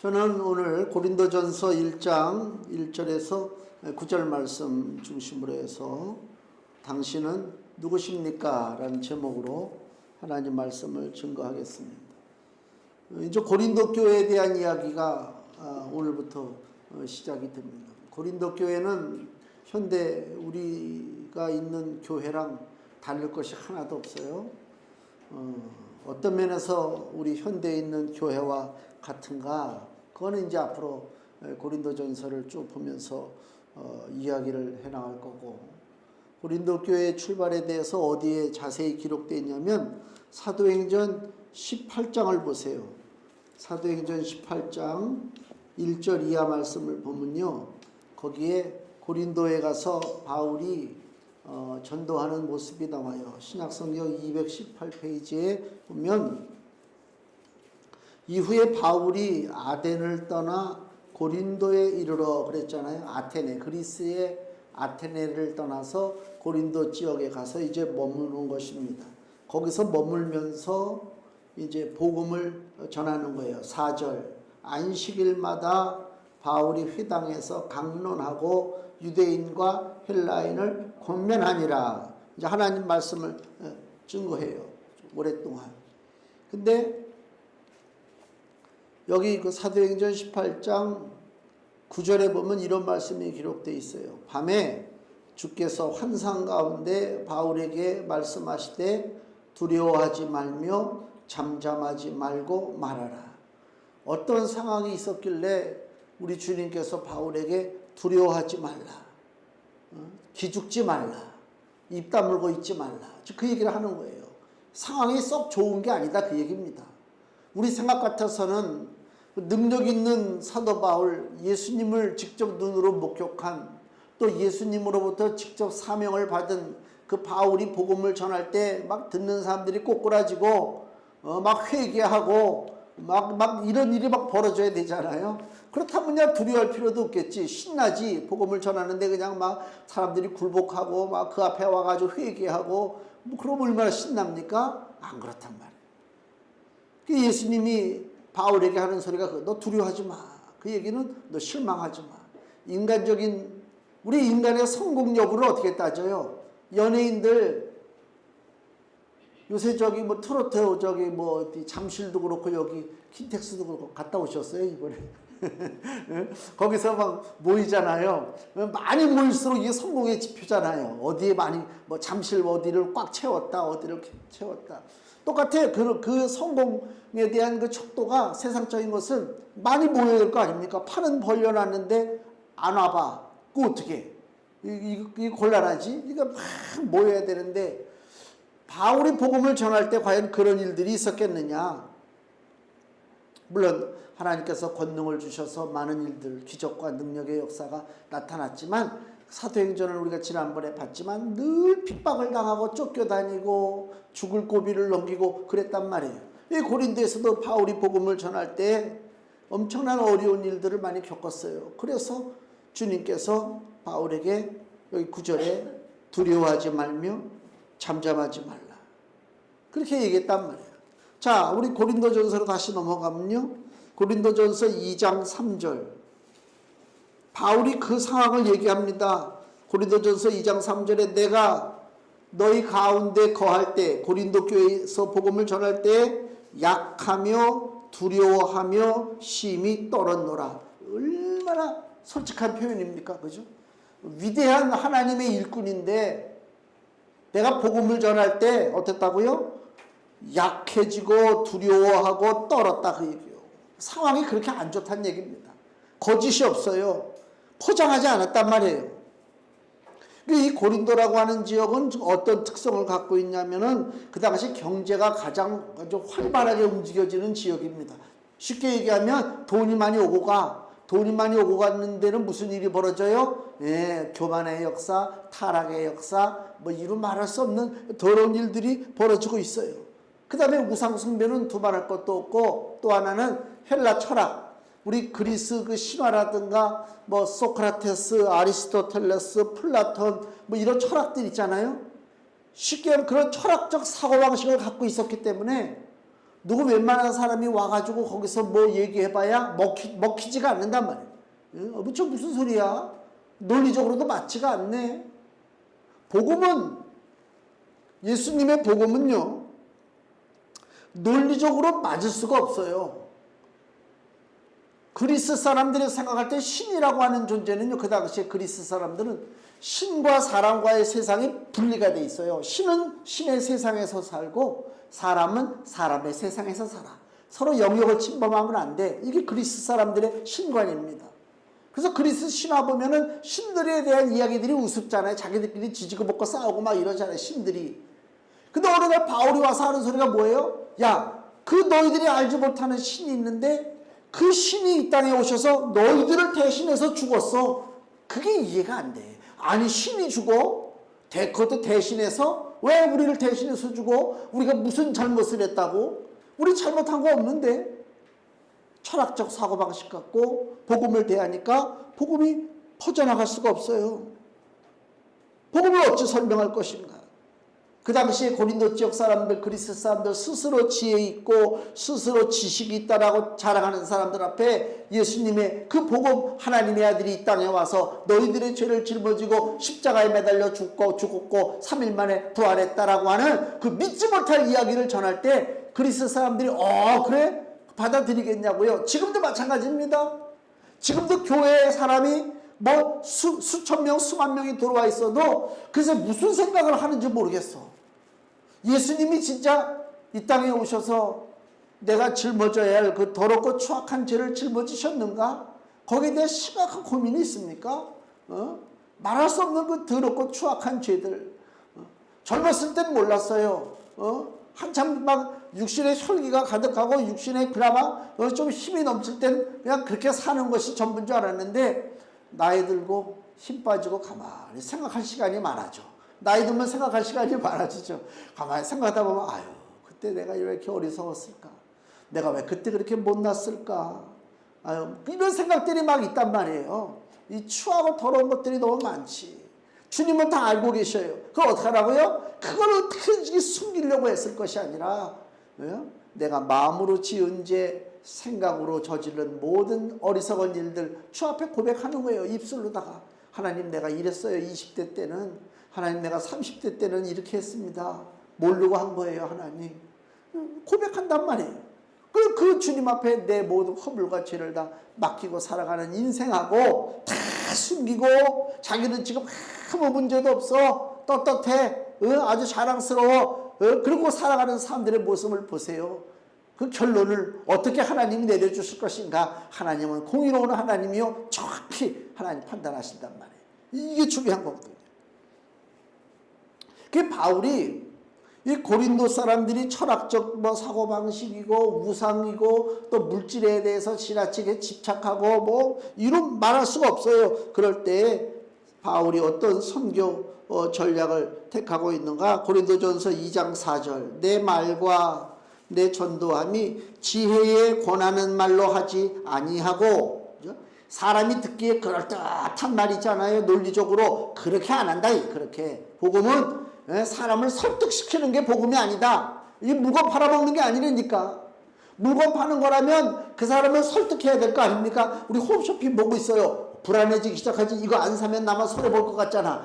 저는 오늘 고린도전서 1장 1절에서 9절 말씀 중심으로 해서 당신은 누구십니까? 라는 제목으로 하나님 말씀을 증거하겠습니다. 이제 고린도 교회에 대한 이야기가 오늘부터 시작이 됩니다. 고린도 교회는 현대 우리가 있는 교회랑 다를 것이 하나도 없어요. 어떤 면에서 우리 현대에 있는 교회와 같은가? 그거는 이제 앞으로 고린도전서를 쭉 보면서 이야기를 해나갈 거고, 고린도 교회의 출발에 대해서 어디에 자세히 기록되어 있냐면 사도행전 18장을 보세요. 사도행전 18장 1절 이하 말씀을 보면요, 거기에 고린도에 가서 바울이 전도하는 모습이 나와요. 신약성경 218페이지에 보면 이후에 바울이 아덴을 떠나 고린도에 이르러 그랬잖아요. 아테네, 그리스의 아테네를 떠나서 고린도 지역에 가서 이제 머무는 것입니다. 거기서 머물면서 이제 복음을 전하는 거예요. 4절, 안식일마다 바울이 회당에서 강론하고 유대인과 헬라인을 권면하니라. 이제 하나님 말씀을 증거해요. 오랫동안. 근데 여기 그 사도행전 18장 9절에 보면 이런 말씀이 기록되어 있어요. 밤에 주께서 환상 가운데 바울에게 말씀하시되 두려워하지 말며 잠잠하지 말고 말하라. 어떤 상황이 있었길래 우리 주님께서 바울에게 두려워하지 말라, 기죽지 말라, 입 다물고 있지 말라, 그 얘기를 하는 거예요. 상황이 썩 좋은 게 아니다, 그 얘기입니다. 우리 생각 같아서는 능력 있는 사도 바울, 예수님을 직접 눈으로 목격한, 또 예수님으로부터 직접 사명을 받은 그 바울이 복음을 전할 때 막 듣는 사람들이 꼬꾸라지고 막 회개하고 막 이런 일이 막 벌어져야 되잖아요. 그렇다면 그냥 두려워할 필요도 없겠지. 신나지. 복음을 전하는데 그냥 막 사람들이 굴복하고 막 그 앞에 와가지고 회개하고, 뭐 그럼 얼마나 신납니까? 안 그렇단 말이에요. 예수님이 바울에게 하는 소리가 너 두려워하지 마. 그 얘기는 너 실망하지 마. 인간적인, 우리 인간의 성공 여부를 어떻게 따져요? 연예인들 요새 저기 뭐 트로트 저기 뭐 잠실도 그렇고 여기 킨텍스도 그렇고 갔다 오셨어요 이번에? 거기서 막 모이잖아요. 많이 모일수록 이게 성공의 지표잖아요. 어디에 많이 뭐 잠실 어디를 꽉 채웠다, 어디를 채웠다. 똑같아. 그 성공에 대한 그 척도가, 세상적인 것은 많이 모여야 될 거 아닙니까? 판은 벌려놨는데 안 와봐. 그거 어떻게? 이거 곤란하지? 이거 막 모여야 되는데, 바울이 복음을 전할 때 과연 그런 일들이 있었겠느냐? 물론 하나님께서 권능을 주셔서 많은 일들, 기적과 능력의 역사가 나타났지만, 사도행전을 우리가 지난번에 봤지만 늘 핍박을 당하고 쫓겨다니고 죽을 고비를 넘기고 그랬단 말이에요. 이 고린도에서도 바울이 복음을 전할 때 엄청난 어려운 일들을 많이 겪었어요. 그래서 주님께서 바울에게 여기 9절에 두려워하지 말며 잠잠하지 말라, 그렇게 얘기했단 말이에요. 자, 우리 고린도전서로 다시 넘어가면요, 고린도전서 2장 3절, 바울이 그 상황을 얘기합니다. 고린도전서 2장 3절에 내가 너희 가운데 거할 때, 고린도 교회에서 복음을 전할 때 약하며 두려워하며 심히 떨었노라. 얼마나 솔직한 표현입니까? 그죠? 위대한 하나님의 일꾼인데 내가 복음을 전할 때 어땠다고요? 약해지고 두려워하고 떨었다, 그 얘기예요. 상황이 그렇게 안 좋다는 얘기입니다. 거짓이 없어요. 포장하지 않았단 말이에요. 이 고린도라고 하는 지역은 어떤 특성을 갖고 있냐면은 그 당시 경제가 가장 활발하게 움직여지는 지역입니다. 쉽게 얘기하면 돈이 많이 오고 가. 돈이 많이 오고 가는 데는 무슨 일이 벌어져요? 예, 교만의 역사, 타락의 역사, 뭐 이루 말할 수 없는 더러운 일들이 벌어지고 있어요. 그 다음에 우상숭배는 두말할 것도 없고, 또 하나는 헬라 철학, 우리 그리스 그 신화라든가 뭐 소크라테스, 아리스토텔레스, 플라톤 뭐 이런 철학들 있잖아요. 쉽게 그런 철학적 사고방식을 갖고 있었기 때문에 누구 웬만한 사람이 와가지고 거기서 뭐 얘기해봐야 먹히지가 않는단 말이에요. 저 무슨 소리야? 논리적으로도 맞지가 않네. 복음은, 예수님의 복음은요, 논리적으로 맞을 수가 없어요. 그리스 사람들이 생각할 때 신이라고 하는 존재는요, 그 당시에 그리스 사람들은 신과 사람과의 세상이 분리가 돼 있어요. 신은 신의 세상에서 살고 사람은 사람의 세상에서 살아. 서로 영역을 침범하면 안 돼. 이게 그리스 사람들의 신관입니다. 그래서 그리스 신화 보면은 신들에 대한 이야기들이 우습잖아요. 자기들끼리 지지고 볶고 싸우고 막 이러잖아요, 신들이. 근데 어느 날 바울이 와서 하는 소리가 뭐예요? 야, 그 너희들이 알지 못하는 신이 있는데 그 신이 이 땅에 오셔서 너희들을 대신해서 죽었어. 그게 이해가 안 돼. 아니, 신이 죽어? 그것도 대신해서? 왜 우리를 대신해서 죽어? 우리가 무슨 잘못을 했다고? 우리 잘못한 거 없는데? 철학적 사고방식 갖고 복음을 대하니까 복음이 퍼져나갈 수가 없어요. 복음을 어찌 설명할 것인가? 그 당시에 고린도 지역 사람들, 그리스 사람들 스스로 지혜 있고 스스로 지식이 있다라고 자랑하는 사람들 앞에 예수님의 그 복음, 하나님의 아들이 이 땅에 와서 너희들의 죄를 짊어지고 십자가에 매달려 죽었고 3일 만에 부활했다라고 하는 그 믿지 못할 이야기를 전할 때 그리스 사람들이 그래? 받아들이겠냐고요? 지금도 마찬가지입니다. 지금도 교회에 사람이 뭐 수천 명, 수만 명이 들어와 있어도 그래서 무슨 생각을 하는지 모르겠어. 예수님이 진짜 이 땅에 오셔서 내가 짊어져야 할 그 더럽고 추악한 죄를 짊어지셨는가? 거기에 대해 심각한 고민이 있습니까? 말할 수 없는 그 더럽고 추악한 죄들. 젊었을 땐 몰랐어요. 한참 막 육신의 혈기가 가득하고 육신에 그나마 좀 힘이 넘칠 땐 그냥 그렇게 사는 것이 전부인 줄 알았는데 나이 들고 힘 빠지고 가만히 생각할 시간이 많아져. 나이 들면 생각할 시간이 많아지죠. 가만히 생각하다 보면 아유, 그때 내가 왜 이렇게 어리석었을까? 내가 왜 그때 그렇게 못났을까? 아유, 이런 생각들이 막 있단 말이에요. 이 추하고 더러운 것들이 너무 많지. 주님은 다 알고 계셔요. 그걸 어떻게 하라고요? 그걸 어떻게 숨기려고 했을 것이 아니라 내가 마음으로 지은 죄, 생각으로 저지른 모든 어리석은 일들 주 앞에 고백하는 거예요. 입술로다가. 하나님, 내가 이랬어요. 20대 때는. 하나님, 내가 30대 때는 이렇게 했습니다. 모르고 한 거예요, 하나님. 고백한단 말이에요. 그 주님 앞에 내 모든 허물과 죄를 다 맡기고 살아가는 인생하고 다 숨기고 자기는 지금 아무 문제도 없어. 떳떳해. 아주 자랑스러워. 그러고 살아가는 사람들의 모습을 보세요. 그 결론을 어떻게 하나님이 내려주실 것인가? 하나님은 공의로운 하나님이요, 정확히 하나님 판단하신단 말이에요. 이게 중요한 거거든요. 그 바울이 이 고린도 사람들이 철학적 사고방식이고 우상이고 또 물질에 대해서 지나치게 집착하고 뭐 이런 말할 수가 없어요. 그럴 때 바울이 어떤 선교 전략을 택하고 있는가? 고린도전서 2장 4절 내 말과 내 전도함이 지혜에 권하는 말로 하지 아니하고, 그죠? 사람이 듣기에 그럴듯한 말 있잖아요. 논리적으로 그렇게 안 한다. 그렇게 복음은 사람을 설득시키는 게 복음이 아니다. 이 물건 팔아먹는 게 아니라니까. 물건 파는 거라면 그 사람을 설득해야 될 거 아닙니까? 우리 홈쇼핑 보고 있어요. 불안해지기 시작하지. 이거 안 사면 나만 손해볼 것 같잖아.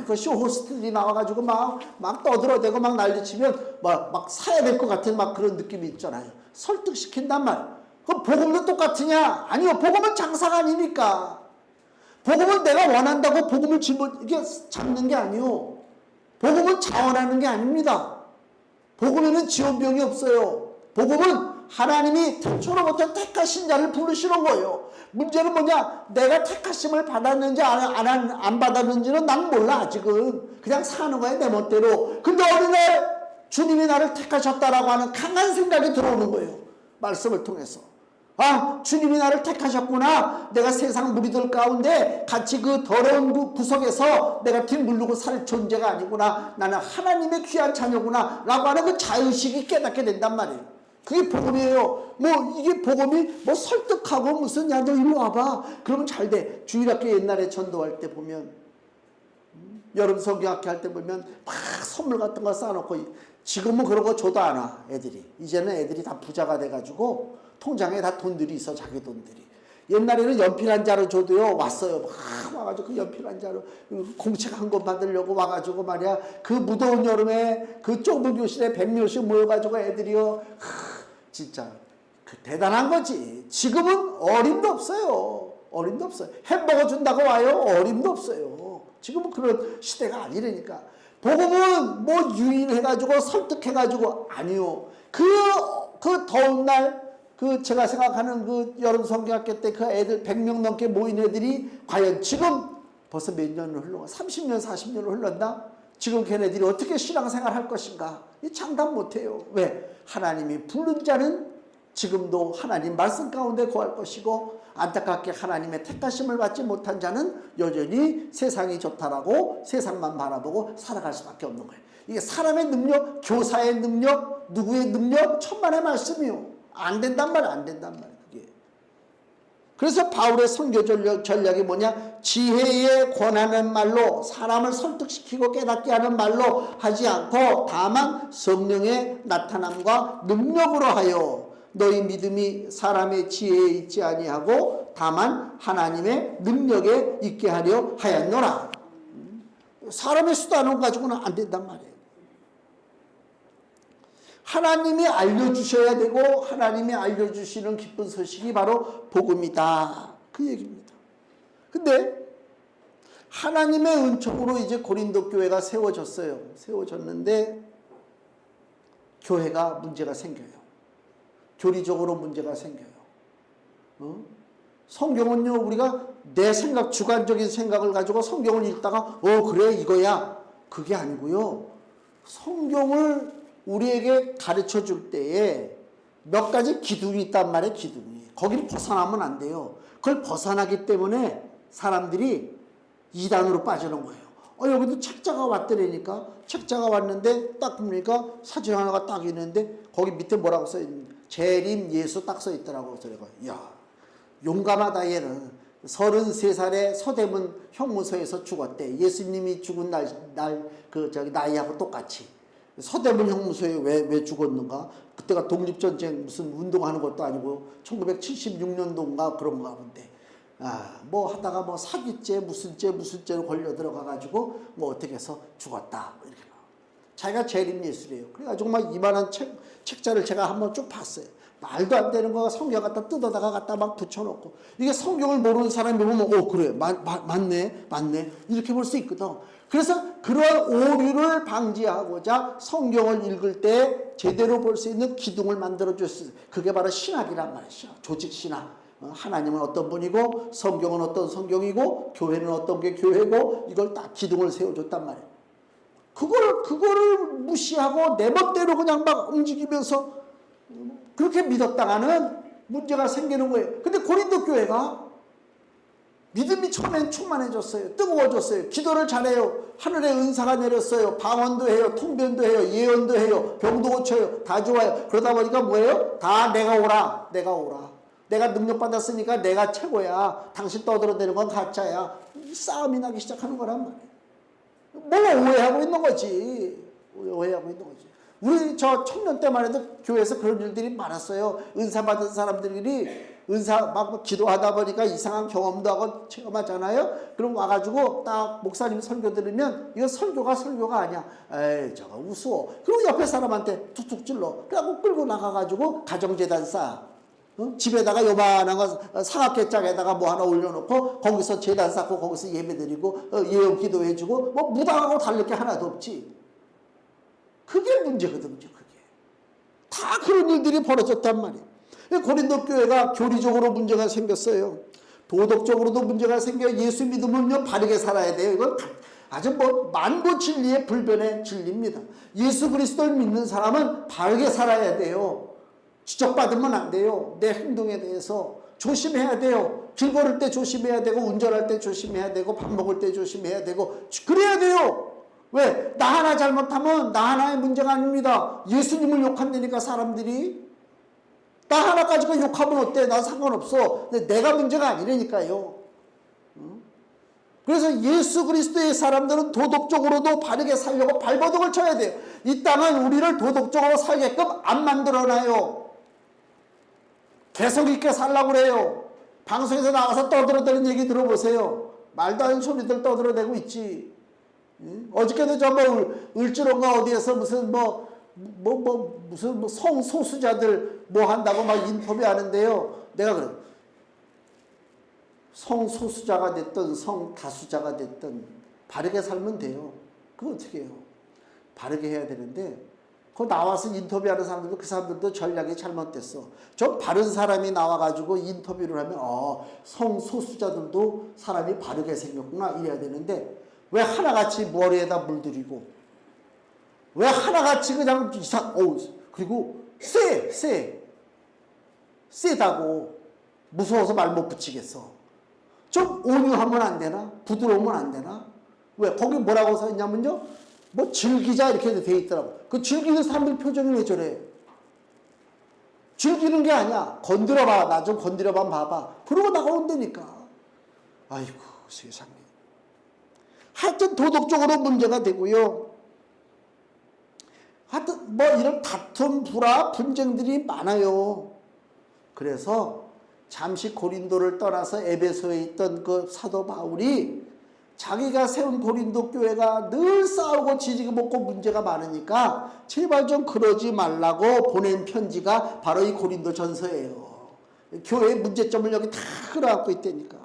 그 쇼호스트들이 나와가지고 막 떠들어대고 막 난리치면 막 사야 될 것 같은 막 그런 느낌이 있잖아요. 설득시킨단 말. 그럼 복음도 똑같으냐? 아니요. 복음은 장사가 아니니까. 복음은 내가 원한다고 복음을 이게 잡는 게 아니요. 복음은 자원하는 게 아닙니다. 복음에는 지원병이 없어요. 복음은 하나님이 태초로부터 택하신 자를 부르시는 거예요. 문제는 뭐냐? 내가 택하심을 받았는지 안 받았는지는 난 몰라. 아직은 그냥 사는 거야, 내 멋대로. 근데 어느 날 주님이 나를 택하셨다라고 하는 강한 생각이 들어오는 거예요. 말씀을 통해서. 아, 주님이 나를 택하셨구나. 내가 세상 무리들 가운데 같이 그 더러운 구석에서 내가 뒹굴르고 살 존재가 아니구나. 나는 하나님의 귀한 자녀구나 라고 하는 그 자의식이 깨닫게 된단 말이에요. 그게 복음이에요. 이게 복음이 설득하고 무슨, 야, 너 일로 와봐. 그러면 잘 돼. 주일학교 옛날에 전도할 때 보면, 여름 성경학교 할 때 보면 막 선물 같은 거 쌓아놓고 지금은 그런 거 줘도 안 와 애들이. 이제는 애들이 다 부자가 돼가지고 통장에 다 돈들이 있어 자기 돈들이. 옛날에는 연필 한 자루 줘도요 왔어요. 막 와가지고 그 연필 한 자루 공책 한 권 받으려고 와가지고 말이야 그 무더운 여름에 그 좁은 교실에 100명씩 모여가지고 애들이요 진짜 그 대단한 거지. 지금은 어림도 없어요. 어림도 없어요. 햄버거 준다고 와요. 어림도 없어요. 지금은 그런 시대가 아니라니까. 복음은 뭐 유인해가지고 설득해가지고 아니요. 그 더운 날 그 제가 생각하는 그 여름 성경학교 때 그 애들 100명 넘게 모인 애들이 과연 지금 벌써 몇 년을 흘러 30년 40년을 흘렀나? 지금 걔네들이 어떻게 신앙생활 할 것인가? 이 장담 못해요. 왜? 하나님이 부른 자는 지금도 하나님 말씀 가운데 거할 것이고 안타깝게 하나님의 택하심을 받지 못한 자는 여전히 세상이 좋다라고 세상만 바라보고 살아갈 수밖에 없는 거예요. 이게 사람의 능력, 교사의 능력, 누구의 능력, 천만의 말씀이요. 안 된단 말이야. 안 된단 말이야. 그게. 그래서 바울의 선교 전략이 뭐냐? 지혜에 권하는 말로 사람을 설득시키고 깨닫게 하는 말로 하지 않고 다만 성령의 나타남과 능력으로 하여 너희 믿음이 사람의 지혜에 있지 아니하고 다만 하나님의 능력에 있게 하려 하였노라. 사람의 수단을 가지고는 안 된단 말이에요. 하나님이 알려주셔야 되고 하나님이 알려주시는 기쁜 소식이 바로 복음이다. 그 얘기입니다. 근데 하나님의 은총으로 이제 고린도 교회가 세워졌어요. 세워졌는데 교회가 문제가 생겨요. 교리적으로 문제가 생겨요. 성경은요 우리가 내 생각 주관적인 생각을 가지고 성경을 읽다가 그래 이거야 그게 아니고요. 성경을 우리에게 가르쳐 줄 때에 몇 가지 기둥이 있단 말이에요. 기둥이. 거기를 벗어나면 안 돼요. 그걸 벗어나기 때문에 사람들이 이단으로 빠지는 거예요. 여기도 책자가 왔더라니까. 책자가 왔는데 딱 보니까 사진 하나가 딱 있는데 거기 밑에 뭐라고 써있는데 재림 예수 딱 써있더라고. 그래서 야 용감하다 얘는. 33살에 서대문 형무소에서 죽었대. 예수님이 죽은 나이하고 똑같이. 서대문 형무소에 왜 죽었는가? 그때가 독립전쟁 무슨 운동하는 것도 아니고 1976년도인가 그런가 본데 뭐 하다가 뭐 사기죄 무슨 죄로 걸려 들어가가지고 뭐 어떻게 해서 죽었다 이렇게 자기가 재림 예수래요. 그래가지고 막 이만한 책자를 제가 한번 쭉 봤어요. 말도 안 되는 거 성경 갖다 뜯어다가 갖다 막 붙여놓고 이게 성경을 모르는 사람이 보면 그래 맞네 이렇게 볼 수 있거든. 그래서 그런 오류를 방지하고자 성경을 읽을 때 제대로 볼 수 있는 기둥을 만들어 줬어요. 그게 바로 신학이란 말이죠. 조직 신학. 하나님은 어떤 분이고 성경은 어떤 성경이고 교회는 어떤 게 교회고 이걸 딱 기둥을 세워줬단 말이에요. 그거를 무시하고 내 멋대로 그냥 막 움직이면서 그렇게 믿었다가는 문제가 생기는 거예요. 근데 고린도 교회가 믿음이 처음엔 충만해졌어요. 뜨거워졌어요. 기도를 잘해요. 하늘에 은사가 내렸어요. 방언도 해요. 통변도 해요. 예언도 해요. 병도 고쳐요. 다 좋아요. 그러다 보니까 뭐예요? 다 내가 오라. 내가 능력받았으니까 내가 최고야. 당신 떠들어대는 건 가짜야. 싸움이 나기 시작하는 거란 말이에요. 뭘 오해하고 있는 거지. 오해하고 있는 거지. 우리 저 청년 때만 해도 교회에서 그런 일들이 많았어요. 은사 받은 사람들이 은사 막 기도하다 보니까 이상한 경험도 하고 체험하잖아요. 그럼 와가지고 딱 목사님 설교 들으면 이거 설교가 아니야. 에이 저거 우스워. 그리고 옆에 사람한테 툭툭 찔러. 그래갖고 끌고 나가가지고 가정재단 쌓아. 집에다가 요만한 거 사각개짝에다가 뭐 하나 올려놓고 거기서 재단 쌓고 거기서 예배드리고 예언 기도해주고 뭐 무당하고 다를 게 하나도 없지. 그게 문제거든요. 그게 다 그런 일들이 벌어졌단 말이에요. 고린도 교회가 교리적으로 문제가 생겼어요. 도덕적으로도 문제가 생겨. 예수 믿으면요 바르게 살아야 돼요. 이건 아주 뭐 만고 진리의 불변의 진리입니다. 예수 그리스도를 믿는 사람은 바르게 살아야 돼요. 지적받으면 안 돼요. 내 행동에 대해서 조심해야 돼요. 길 걸을 때 조심해야 되고 운전할 때 조심해야 되고 밥 먹을 때 조심해야 되고 그래야 돼요. 왜? 나 하나 잘못하면 나 하나의 문제가 아닙니다. 예수님을 욕한다니까 사람들이. 나 하나 가지고 욕하면 어때? 나 상관없어. 근데 내가 문제가 아니라니까요. 그래서 예수 그리스도의 사람들은 도덕적으로도 바르게 살려고 발버둥을 쳐야 돼요. 이 땅은 우리를 도덕적으로 살게끔 안 만들어놔요. 개성 있게 살라고 그래요. 방송에서 나와서 떠들어대는 얘기 들어보세요. 말도 안 되는 소리들 떠들어대고 있지. 어저께도 저 을지론가 어디에서 무슨 무슨 성소수자들 한다고 막 인터뷰하는데요. 내가 그래. 성소수자가 됐든 성다수자가 됐든 바르게 살면 돼요. 그거 어떻게 해요? 바르게 해야 되는데 그 나와서 인터뷰하는 사람들도 그 사람들도 전략이 잘못됐어. 저 바른 사람이 나와가지고 인터뷰를 하면 성소수자들도 사람이 바르게 생겼구나 이래야 되는데 왜 하나같이 머리에다 물들이고 왜 하나같이 그냥 그리고 세다고 무서워서 말 못 붙이겠어. 좀 온유하면 안 되나? 부드러우면 안 되나? 왜? 거기 뭐라고 써있냐면요. 즐기자 이렇게 돼 있더라고. 그 즐기는 사람들 표정이 왜 저래? 즐기는 게 아니야. 건드려봐. 나 좀 건드려봐 봐봐. 그러고 나가온다니까. 아이고 세상에. 하여튼 도덕적으로 문제가 되고요. 하여튼 이런 다툼, 불화, 분쟁들이 많아요. 그래서 잠시 고린도를 떠나서 에베소에 있던 그 사도 바울이 자기가 세운 고린도 교회가 늘 싸우고 지지고 먹고 문제가 많으니까 제발 좀 그러지 말라고 보낸 편지가 바로 이 고린도 전서예요. 교회의 문제점을 여기 다 끌어안고 있다니까.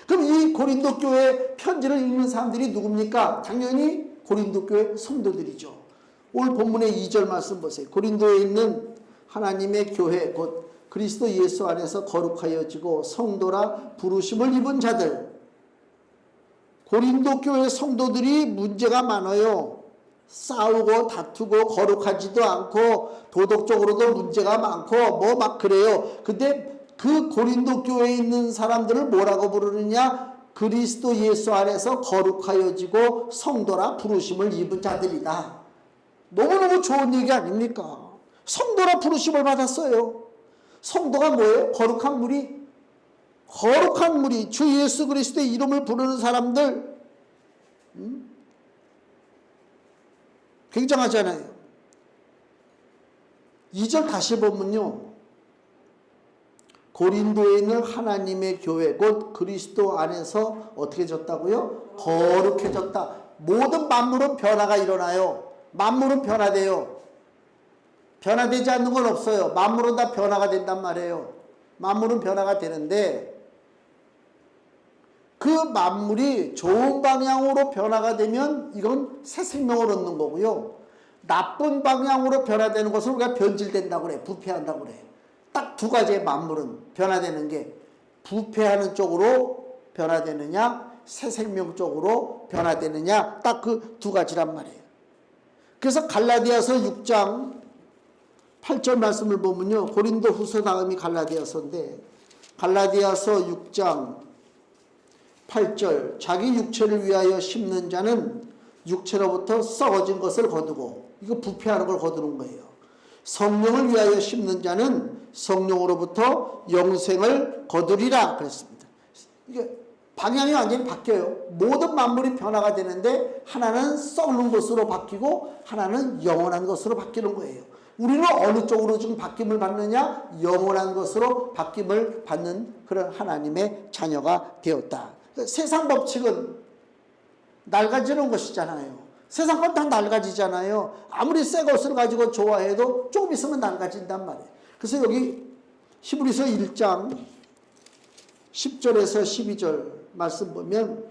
그럼 이 고린도 교회 편지를 읽는 사람들이 누굽니까? 당연히 고린도 교회 성도들이죠. 오늘 본문의 2절 말씀 보세요. 고린도에 있는 하나님의 교회 곧 그리스도 예수 안에서 거룩하여지고 성도라 부르심을 입은 자들. 고린도 교회 성도들이 문제가 많아요. 싸우고 다투고 거룩하지도 않고 도덕적으로도 문제가 많고 막 그래요. 근데 그 고린도 교회에 있는 사람들을 뭐라고 부르느냐? 그리스도 예수 안에서 거룩하여지고 성도라 부르심을 입은 자들이다. 너무너무 좋은 얘기 아닙니까? 성도라 부르심을 받았어요. 성도가 뭐예요? 거룩한 무리, 주 예수 그리스도의 이름을 부르는 사람들. 굉장하잖아요. 2절 다시 보면요. 고린도에 있는 하나님의 교회 곧 그리스도 안에서 어떻게 졌다고요? 거룩해졌다. 모든 만물은 변화가 일어나요. 만물은 변화돼요. 변화되지 않는 건 없어요. 만물은 다 변화가 된단 말이에요. 만물은 변화가 되는데 그 만물이 좋은 방향으로 변화가 되면 이건 새 생명을 얻는 거고요. 나쁜 방향으로 변화되는 것을 우리가 변질된다고 그래. 부패한다고 그래. 딱 두 가지의 만물은 변화되는 게 부패하는 쪽으로 변화되느냐 새 생명 쪽으로 변화되느냐 딱 그 두 가지란 말이에요. 그래서 갈라디아서 6장 8절 말씀을 보면요. 고린도 후서 다음이 갈라디아서인데 갈라디아서 6장 8절 자기 육체를 위하여 심는 자는 육체로부터 썩어진 것을 거두고 이거 부패하는 걸 거두는 거예요. 성령을 위하여 심는 자는 성령으로부터 영생을 거두리라 그랬습니다. 이게 방향이 완전히 바뀌어요. 모든 만물이 변화가 되는데 하나는 썩는 것으로 바뀌고 하나는 영원한 것으로 바뀌는 거예요. 우리는 어느 쪽으로 지금 바뀜을 받느냐? 영원한 것으로 바뀜을 받는 그런 하나님의 자녀가 되었다. 그러니까 세상 법칙은 낡아지는 것이잖아요. 세상 건 다 낡아지잖아요. 아무리 새 것을 가지고 좋아해도 조금 있으면 낡아진단 말이에요. 그래서 여기 히브리서 1장 10절에서 12절 말씀 보면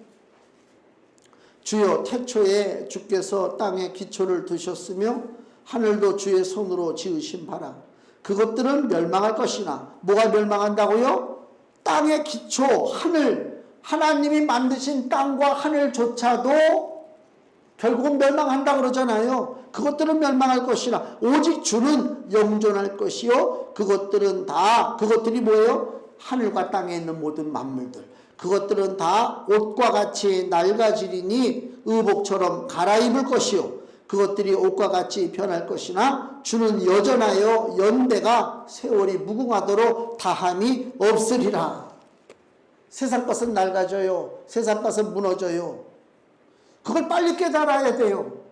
주여 태초에 주께서 땅에 기초를 두셨으며 하늘도 주의 손으로 지으신 바라 그것들은 멸망할 것이나 뭐가 멸망한다고요? 땅의 기초 하늘 하나님이 만드신 땅과 하늘조차도 결국은 멸망한다 그러잖아요. 그것들은 멸망할 것이나 오직 주는 영존할 것이요 그것들이 뭐예요? 하늘과 땅에 있는 모든 만물들 그것들은 다 옷과 같이 낡아지리니 의복처럼 갈아입을 것이요 그것들이 옷과 같이 변할 것이나 주는 여전하여 연대가 세월이 무궁하도록 다함이 없으리라. 세상 것은 낡아져요. 세상 것은 무너져요. 그걸 빨리 깨달아야 돼요.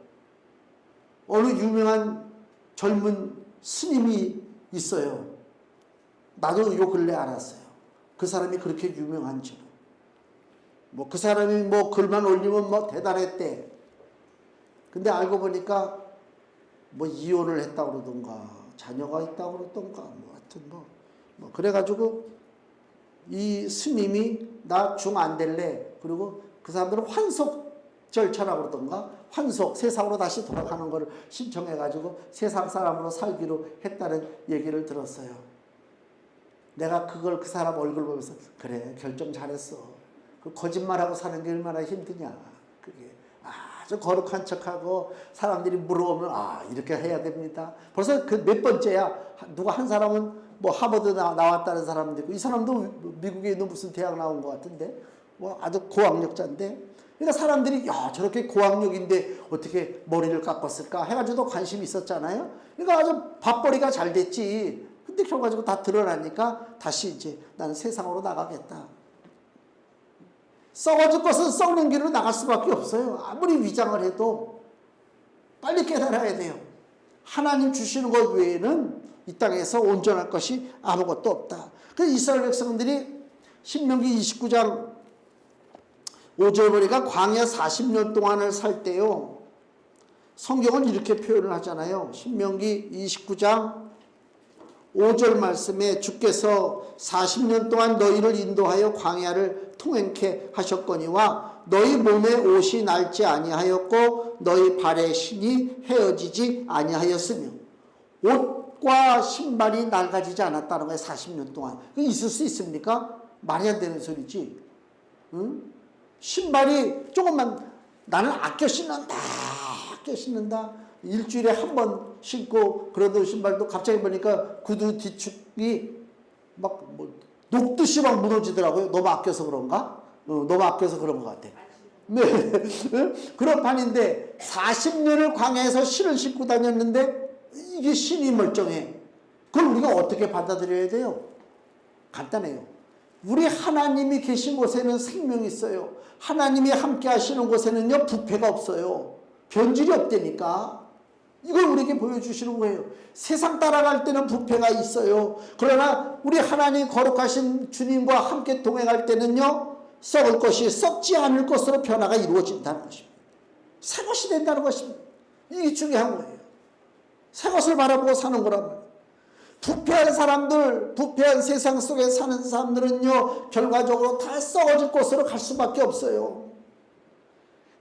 어느 유명한 젊은 스님이 있어요. 나도 요 근래 알았어요. 그 사람이 그렇게 유명한지로. 뭐 그 사람이 뭐 글만 올리면 뭐 대단했대. 근데 알고 보니까 뭐 이혼을 했다고 그러던가 자녀가 있다고 그러던가 뭐 하여튼 뭐 그래가지고 이 스님이 나 중 안 될래. 그리고 그 사람들은 환속 절차라고 그러던가 환속 세상으로 다시 돌아가는 거를 신청해가지고 세상 사람으로 살기로 했다는 얘기를 들었어요. 내가 그걸 그 사람 얼굴 보면서 그래 결정 잘했어. 그 거짓말하고 사는 게 얼마나 힘드냐. 그게 아주 거룩한 척하고 사람들이 물어보면 이렇게 해야 됩니다. 벌써 그 몇 번째야. 누가 한 사람은 뭐 하버드 나왔다는 사람도 있고 이 사람도 미국에 있는 무슨 대학 나온 것 같은데 뭐 아주 고학력자인데 그러니까 사람들이 야 저렇게 고학력인데 어떻게 머리를 깎았을까 해가지고 관심이 있었잖아요. 그러니까 아주 밥벌이가 잘 됐지. 근데 결과적으로 다 드러나니까 다시 이제 나는 세상으로 나가겠다. 썩어질 것은 썩는 길로 나갈 수밖에 없어요. 아무리 위장을 해도 빨리 깨달아야 돼요. 하나님 주시는 것 외에는 이 땅에서 온전할 것이 아무것도 없다. 그래서 이스라엘 백성들이 신명기 29장 5절 보니까 광야 40년 동안을 살 때요. 성경은 이렇게 표현을 하잖아요. 신명기 29장 5절 말씀에 주께서 40년 동안 너희를 인도하여 광야를 통행케 하셨거니와 너희 몸에 옷이 낡지 아니하였고 너희 발의 신이 헤어지지 아니하였으며 옷과 신발이 낡아지지 않았다는 거예요. 40년 동안. 그게 있을 수 있습니까? 말이 안 되는 소리지. 응? 신발이 조금만 나는 아껴 신는다. 아껴 신는다. 일주일에 한 번 신고 그러던 신발도 갑자기 보니까 구두 뒤축이 막 뭐 녹듯이 막 무너지더라고요. 너무 아껴서 그런가? 너무 아껴서 그런 것 같아. 네. 그런 판인데 40년을 광야에서 신을 신고 다녔는데 이게 신이 멀쩡해. 그걸 우리가 어떻게 받아들여야 돼요? 간단해요. 우리 하나님이 계신 곳에는 생명이 있어요. 하나님이 함께 하시는 곳에는요 부패가 없어요. 변질이 없다니까. 이걸 우리에게 보여주시는 거예요. 세상 따라갈 때는 부패가 있어요. 그러나 우리 하나님 거룩하신 주님과 함께 동행할 때는요 썩을 것이 썩지 않을 것으로 변화가 이루어진다는 것입니다. 새 것이 된다는 것입니다. 이게 중요한 거예요. 새 것을 바라보고 사는 거란 말이에요. 부패한 사람들, 부패한 세상 속에 사는 사람들은요 결과적으로 다 썩어질 곳으로 갈 수밖에 없어요.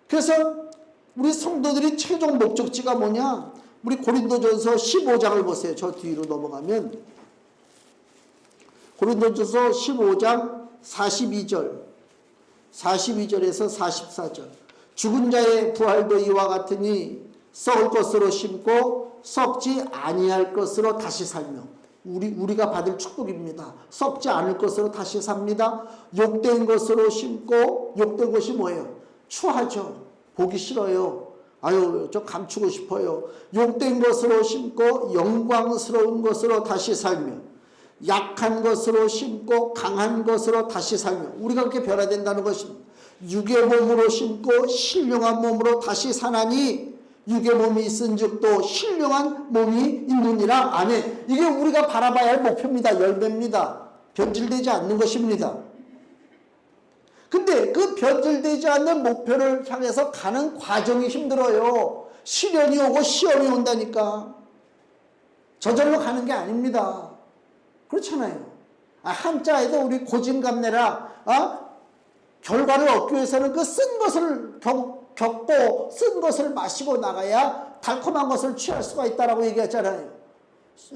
그래서 우리 성도들이 최종 목적지가 뭐냐? 우리 고린도전서 15장을 보세요. 저 뒤로 넘어가면 고린도전서 15장 42절에서 44절 죽은 자의 부활도 이와 같으니 썩을 것으로 심고 썩지 아니할 것으로 다시 살며 우리가 받을 축복입니다. 썩지 않을 것으로 다시 삽니다. 욕된 것으로 심고 욕된 것이 뭐예요? 추하죠. 보기 싫어요. 아유 좀 감추고 싶어요. 욕된 것으로 심고 영광스러운 것으로 다시 살며 약한 것으로 심고 강한 것으로 다시 살며 우리가 그렇게 변화된다는 것입니다. 육의 몸으로 심고 신령한 몸으로 다시 사나니 육의 몸이 있은즉 또 신령한 몸이 있느니라. 아멘. 이게 우리가 바라봐야 할 목표입니다. 열매입니다. 변질되지 않는 것입니다. 근데 그 변질되지 않는 목표를 향해서 가는 과정이 힘들어요. 시련이 오고 시험이 온다니까. 저절로 가는 게 아닙니다. 그렇잖아요. 한자에도 우리 고진감래라 결과를 얻기 위해서는 그 쓴 것을 겪고 쓴 것을 마시고 나가야 달콤한 것을 취할 수가 있다라고 얘기했잖아요.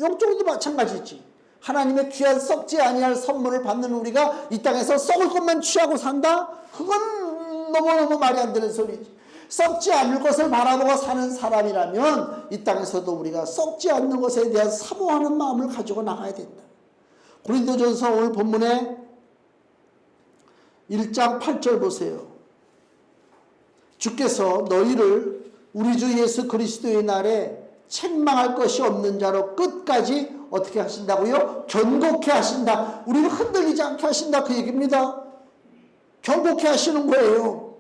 영적으로도 마찬가지지. 하나님의 귀한 썩지 아니할 선물을 받는 우리가 이 땅에서 썩을 것만 취하고 산다? 그건 너무너무 말이 안 되는 소리지. 썩지 않을 것을 바라보고 사는 사람이라면 이 땅에서도 우리가 썩지 않는 것에 대한 사모하는 마음을 가지고 나가야 된다. 고린도전서 오늘 본문에 1장 8절 보세요. 주께서 너희를 우리 주 예수 그리스도의 날에 책망할 것이 없는 자로 끝까지 어떻게 하신다고요? 견고케 하신다. 우리를 흔들리지 않게 하신다. 그 얘기입니다. 경고케 하시는 거예요.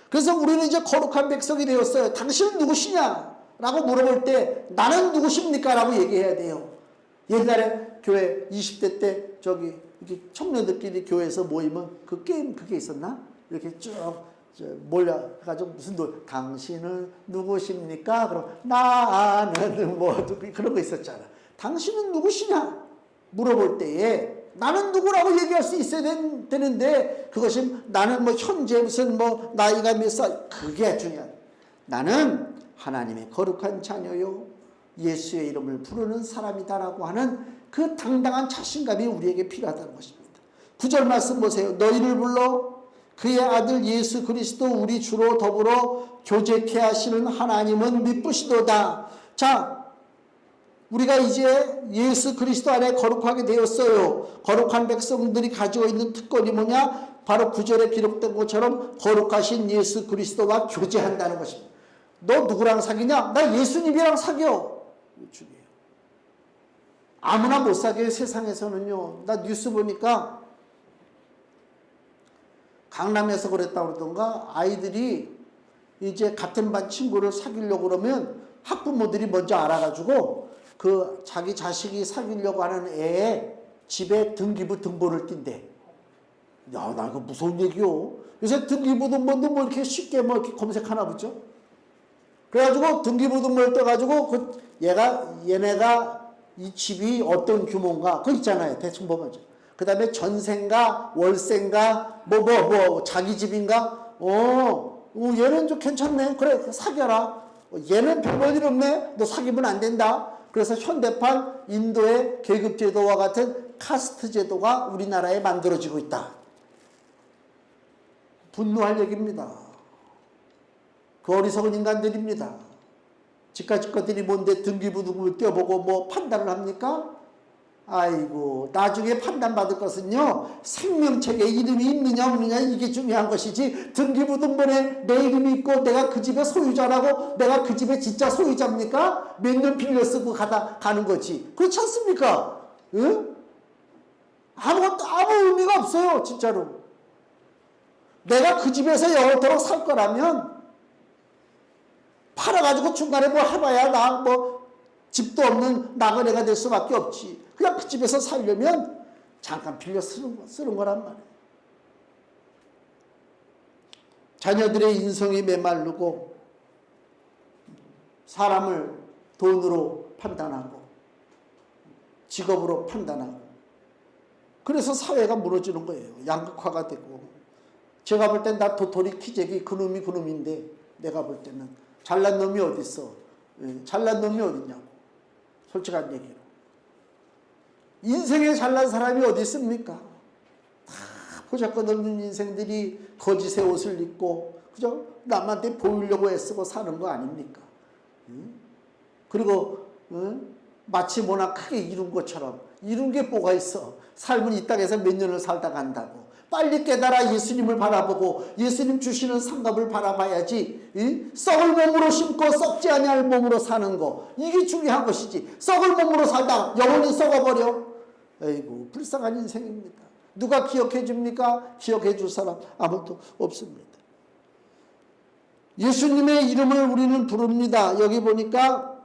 그래서 우리는 이제 거룩한 백성이 되었어요. 당신은 누구시냐? 라고 물어볼 때 나는 누구십니까? 라고 얘기해야 돼요. 옛날에 교회 20대 때 저기 이렇게 청년들끼리 교회에서 모이면 그 게임 그게 있었나? 이렇게 쭉 몰려가지고 무슨 당신은 누구십니까? 그럼 나는 뭐 그런 거 있었잖아. 당신은 누구시냐? 물어볼 때에 나는 누구라고 얘기할 수 있어야 되는데 그것이 나는 뭐 현재 무슨 뭐 나이가 몇 살 그게 중요한. 나는 하나님의 거룩한 자녀요 예수의 이름을 부르는 사람이다라고 하는 그 당당한 자신감이 우리에게 필요하다는 것입니다. 9절 말씀 보세요. 너희를 불러 그의 아들 예수 그리스도 우리 주로 더불어 교제케 하시는 하나님은 미쁘시도다. 자, 우리가 이제 예수 그리스도 안에 거룩하게 되었어요. 거룩한 백성들이 가지고 있는 특권이 뭐냐? 바로 9절에 기록된 것처럼 거룩하신 예수 그리스도와 교제한다는 것입니다. 너 누구랑 사귀냐? 나 예수님이랑 사겨. 중요해요. 아무나 못 사귀어요. 세상에서는요. 나 뉴스 보니까 강남에서 그랬다고 그러던가 아이들이 이제 같은 반 친구를 사귀려고 그러면 학부모들이 먼저 알아가지고 그 자기 자식이 사귀려고 하는 애의 집에 등기부 등본을 띈대. 야, 나 이거 무서운 얘기요. 요새 등기부 등본도 뭐 이렇게 쉽게 뭐 이렇게 검색하나 보죠. 그래가지고 등기부 등본을 떼가지고 얘네가 이 집이 어떤 규모인가 그거 있잖아요. 대충 보면. 그 다음에 전세인가 월세인가 뭐 자기 집인가 얘는 좀 괜찮네. 그래 사귀어라. 얘는 별 볼 일 없네. 너 사귀면 안 된다. 그래서 현대판 인도의 계급제도와 같은 카스트 제도가 우리나라에 만들어지고 있다. 분노할 얘기입니다. 그 어리석은 인간들입니다. 지까지 것들이 뭔데 등기부 등본을 떼어보고 뭐 판단을 합니까? 아이고, 나중에 판단받을 것은요, 생명책에 이름이 있느냐 없느냐 이게 중요한 것이지, 등기부 등본에 내 이름이 있고 내가 그 집의 소유자라고 내가 그 집의 진짜 소유자입니까? 몇 년 빌려 쓰고 가는 거지. 그렇지 않습니까? 응? 아무 의미가 없어요, 진짜로. 내가 그 집에서 영원토록 살 거라면 팔아가지고 중간에 뭐 해봐야 나 뭐 집도 없는 나그네가 될 수밖에 없지. 그냥 그 집에서 살려면 잠깐 빌려 쓰는 거란 말이에요. 자녀들의 인성이 메마르고 사람을 돈으로 판단하고 직업으로 판단하고 그래서 사회가 무너지는 거예요. 양극화가 되고. 제가 볼 땐 나 도토리 키재기 그놈인데 내가 볼 때는 잘난 놈이 어딨어. 잘난 놈이 어딨냐고. 솔직한 얘기로. 인생에 잘난 사람이 어디 있습니까? 다 보잘것없는 인생들이 거짓의 옷을 입고 그죠? 남한테 보이려고 애쓰고 사는 거 아닙니까? 그리고 마치 뭐나 크게 이룬 것처럼 이룬 게 뭐가 있어? 삶은 이 땅에서 몇 년을 살다 간다고. 빨리 깨달아 예수님을 바라보고 예수님 주시는 상급을 바라봐야지. 썩을 몸으로 심고 썩지 아니할 몸으로 사는 거 이게 중요한 것이지. 썩을 몸으로 살다 영원히 썩어버려. 아이고 불쌍한 인생입니다. 누가 기억해 줍니까? 기억해 줄 사람 아무도 없습니다. 예수님의 이름을 우리는 부릅니다. 여기 보니까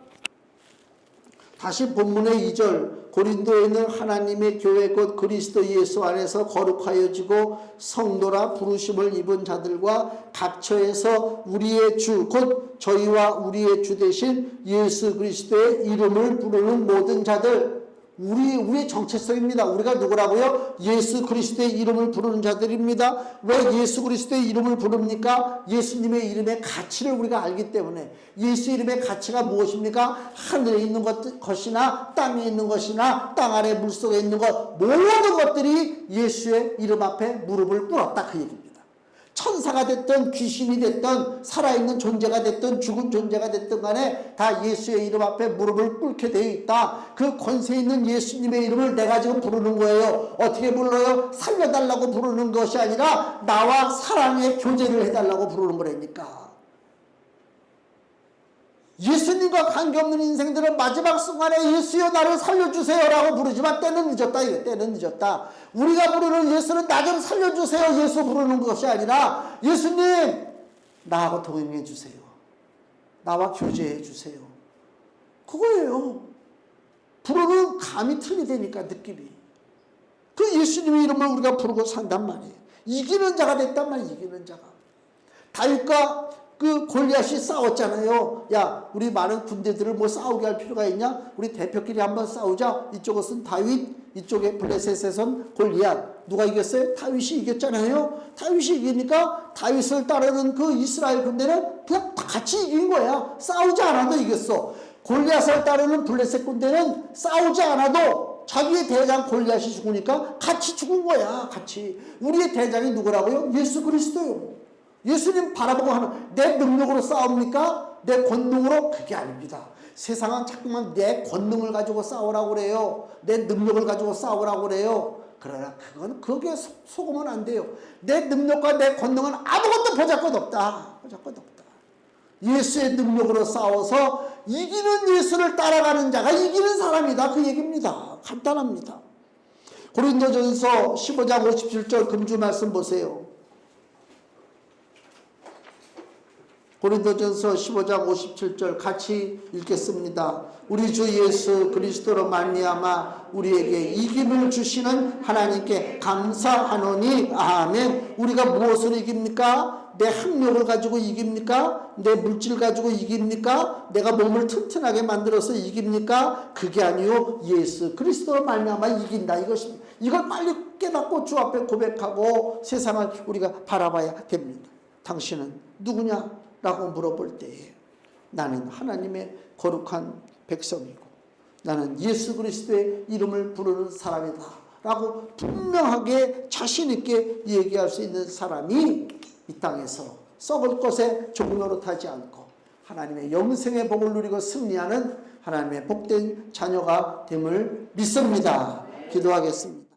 다시 본문의 2절 고린도에 있는 하나님의 교회 곧 그리스도 예수 안에서 거룩하여지고 성도라 부르심을 입은 자들과 각처에서 우리의 주 곧 저희와 우리의 주 되신 예수 그리스도의 이름을 부르는 모든 자들. 우리의 정체성입니다. 우리가 누구라고요? 예수 그리스도의 이름을 부르는 자들입니다. 왜 예수 그리스도의 이름을 부릅니까? 예수님의 이름의 가치를 우리가 알기 때문에. 예수 이름의 가치가 무엇입니까? 하늘에 있는 것이나 땅에 있는 것이나 땅 아래 물속에 있는 것 모든 것들이 예수의 이름 앞에 무릎을 꿇었다 그 얘기입니다. 천사가 됐든 귀신이 됐든 살아있는 존재가 됐든 죽은 존재가 됐든 간에 다 예수의 이름 앞에 무릎을 꿇게 되어 있다. 그 권세 있는 예수님의 이름을 내가 지금 부르는 거예요. 어떻게 불러요? 살려달라고 부르는 것이 아니라 나와 사랑의 교제를 해달라고 부르는 거라니까. 예수님과 관계없는 인생들은 마지막 순간에 예수여 나를 살려주세요 라고 부르지만 때는 늦었다. 이거 때는 늦었다. 우리가 부르는 예수는 나 좀 살려주세요 예수 부르는 것이 아니라 예수님 나하고 동행해 주세요. 나와 교제해 주세요. 그거예요. 부르는 감이 틀리다니까 느낌이. 그 예수님의 이름을 우리가 부르고 산단 말이에요. 이기는 자가 됐단 말이에요. 이기는 자가. 다윗과 그 골리앗이 싸웠잖아요. 야, 우리 많은 군대들을 뭐 싸우게 할 필요가 있냐? 우리 대표끼리 한번 싸우자. 이쪽은 다윗, 이쪽에 블레셋에선 골리앗. 누가 이겼어요? 다윗이 이겼잖아요. 다윗이 이기니까 다윗을 따르는 그 이스라엘 군대는 그냥 다 같이 이긴 거야. 싸우지 않아도 이겼어. 골리앗을 따르는 블레셋 군대는 싸우지 않아도 자기의 대장 골리앗이 죽으니까 같이 죽은 거야. 같이. 우리의 대장이 누구라고요? 예수 그리스도요. 예수님 바라보고 하는 내 능력으로 싸웁니까? 내 권능으로? 그게 아닙니다. 세상은 자꾸만 내 권능을 가지고 싸우라고 그래요. 내 능력을 가지고 싸우라고 그래요. 그러나 그건 거기에 속으면 안 돼요. 내 능력과 내 권능은 아무것도 보잘것 없다. 보잘것 없다. 예수의 능력으로 싸워서 이기는 예수를 따라가는 자가 이기는 사람이다. 그 얘기입니다. 간단합니다. 고린도전서 15장 57절 금주 말씀 보세요. 고린도전서 15장 57절 같이 읽겠습니다. 우리 주 예수 그리스도로 말미암아 우리에게 이김을 주시는 하나님께 감사하노니 아멘. 우리가 무엇으로 이깁니까? 내 학력을 가지고 이깁니까? 내 물질 가지고 이깁니까? 내가 몸을 튼튼하게 만들어서 이깁니까? 그게 아니요 예수 그리스도로 말미암아 이긴다. 이것입니다. 이걸 빨리 깨닫고 주 앞에 고백하고 세상을 우리가 바라봐야 됩니다. 당신은 누구냐? 라고 물어볼 때에 나는 하나님의 거룩한 백성이고 나는 예수 그리스도의 이름을 부르는 사람이다 라고 분명하게 자신 있게 얘기할 수 있는 사람이 이 땅에서 썩을 것에 종노릇하지 않고 하나님의 영생의 복을 누리고 승리하는 하나님의 복된 자녀가 됨을 믿습니다. 기도하겠습니다.